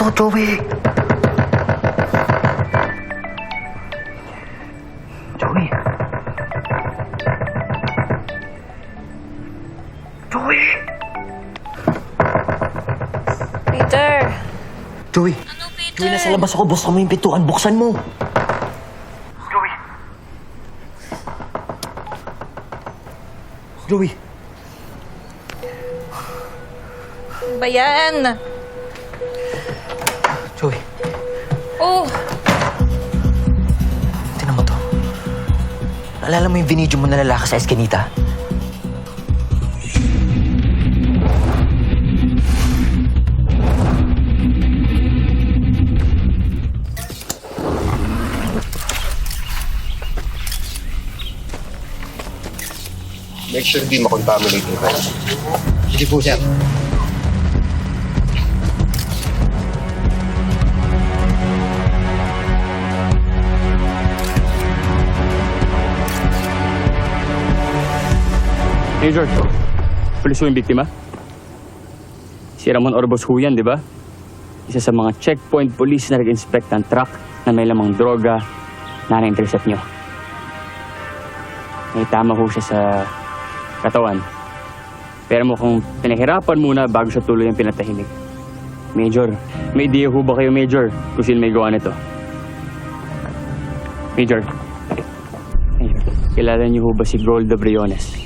to, Joey? Joey? Joey? Peter! Joey? Ano, Peter? Joey, nasa labas ako. Buksan mo yung pintuan. Buksan mo. Joey? Joey? Ano ba yan? Joey? Oh! Tingnan mo to. Naalala mo yung binidyo mo na lalaki sa Eskinita? Make sure di makontaminate yung kanya. Sige po, sir. Major, pulis yung biktima? Si Ramon Orbos ho yan, di ba? Isa sa mga checkpoint police na nag-inspect ng truck na may lamang droga na na-intercept nyo. May tama ho siya sa katawan. Pero mukhang pinahirapan muna bago siya tuloy ang pinatahimik. Major, may idea ho ba kayo, Major, kung sino may gawa nito? Major, kilala niyo ho ba si Golda Briones?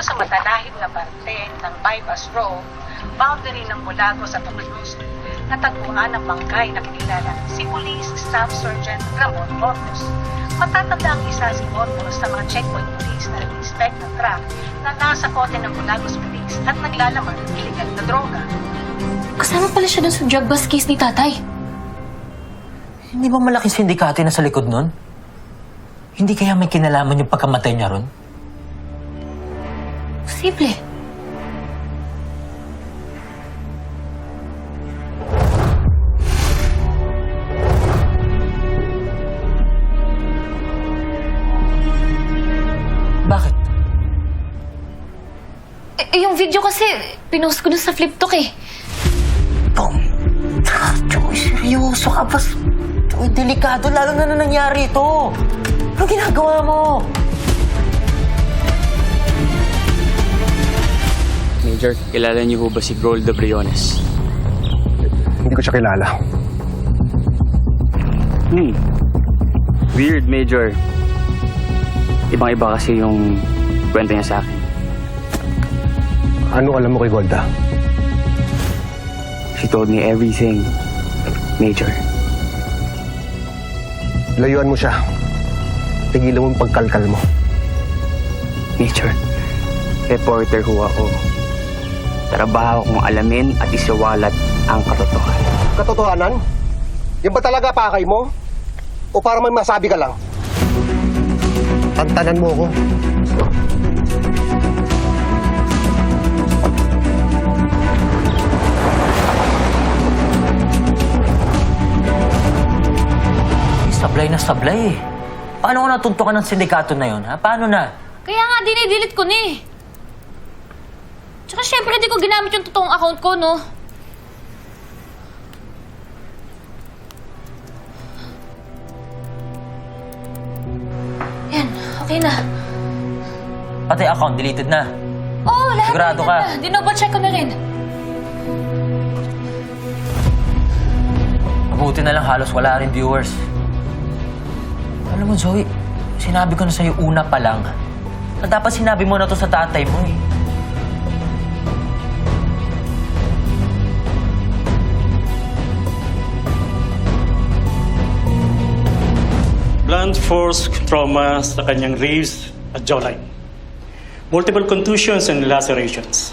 Sa matanahim na parte ng Bypass Road, boundary ng Mulagos at Oclus, natagpuan ang bangkay na kinilala si Police Staff Sergeant Ramon Orbos. Matatanda ang isa si Orbos sa mga checkpoint police na nag-inspect ng truck na nasa kote ng Mulagos Police at naglalaman ng illegal na droga. Kasama pala siya dun sa drug bust case ni tatay. Hindi ba malaking sindikato na sa likod nun? Hindi kaya may kinalaman yung pagkamatay niya ron? Posible. Bakit? Yung video kasi, pinost ko dun sa fliptok eh. Tom, Joey, seryoso ka ba? Joey, delikado, lalo na nangyari ito. Ano ginagawa mo? Major, kilala niyo ho ba si Golda Briones? Hindi ko siya kilala. Weird, Major. Ibang-iba kasi yung kwento niya sa akin. Ano alam mo kay Golda? She told me everything, Major. Layuan mo siya. Tigilan mo yung pagkalkal mo. Major, reporter ho ako. Trabaho kong alamin at isiwalat ang katotohanan. Katotohanan? Yan ba talaga pakay mo? O para may masabi ka lang? Tantanan mo ako. Sablay na sablay eh. Paano ko natuntukan ng sindikato na yun, ha? Paano na? Kaya nga, dinidelete ko na eh. Tsaka syempre, di ko ginamit yung totoong account ko, no? Yan, okay na. Pati account, deleted na. Oo, lahat Sigurado ka? na. Dinoble-check ko na rin. Mabuti na lang halos wala rin viewers. Alam mo, Zoe, sinabi ko na sa'yo una pa lang na dapat sinabi mo na to sa tatay mo eh. Blunt force trauma sa kanyang ribs at jawline. Multiple contusions and lacerations.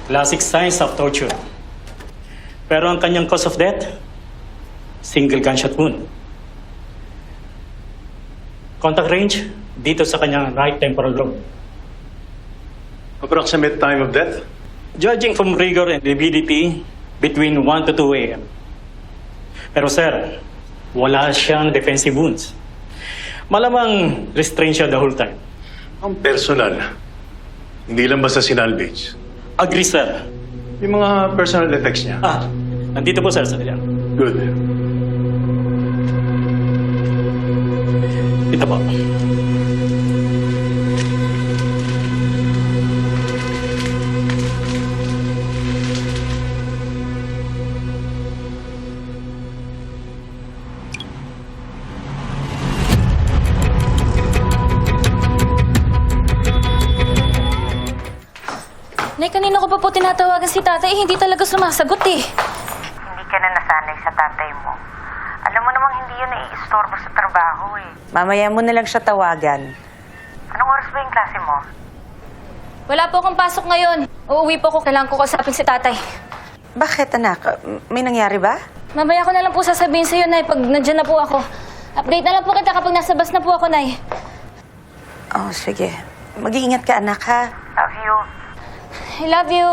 Classic signs of torture. Pero ang kanyang cause of death, single gunshot wound. Contact range, dito sa kanyang right temporal lobe. Approximate time of death? Judging from rigor and lividity, between 1 to 2 a.m. Pero sir, wala siyang defensive wounds. Malamang restrained siya the whole time. Ang personal. Hindi lang basta sinalvage. Agree, sir. Yung mga personal effects niya. Nandito po, sir, sa kanya. Good. Ito po. Nay, kanina ko pa po tinatawagan si tatay. Hindi talaga sumasagot eh. Hindi ka na nasanay sa tatay mo. Alam mo namang hindi yun naiistorbo sa trabaho eh. Mamaya mo na lang siya tawagan. Anong oras ba yung klase mo? Wala po akong pasok ngayon. Uuwi po ako. Kailangan ko kausapin si tatay. Bakit anak? May nangyari ba? Mamaya ko na lang po sasabihin sa'yo, Nay, pag nandiyan na po ako. Update na lang po kita kapag nasa bus na po ako, Nay. Oh, sige. Mag-iingat ka anak ha. Love you. I love you.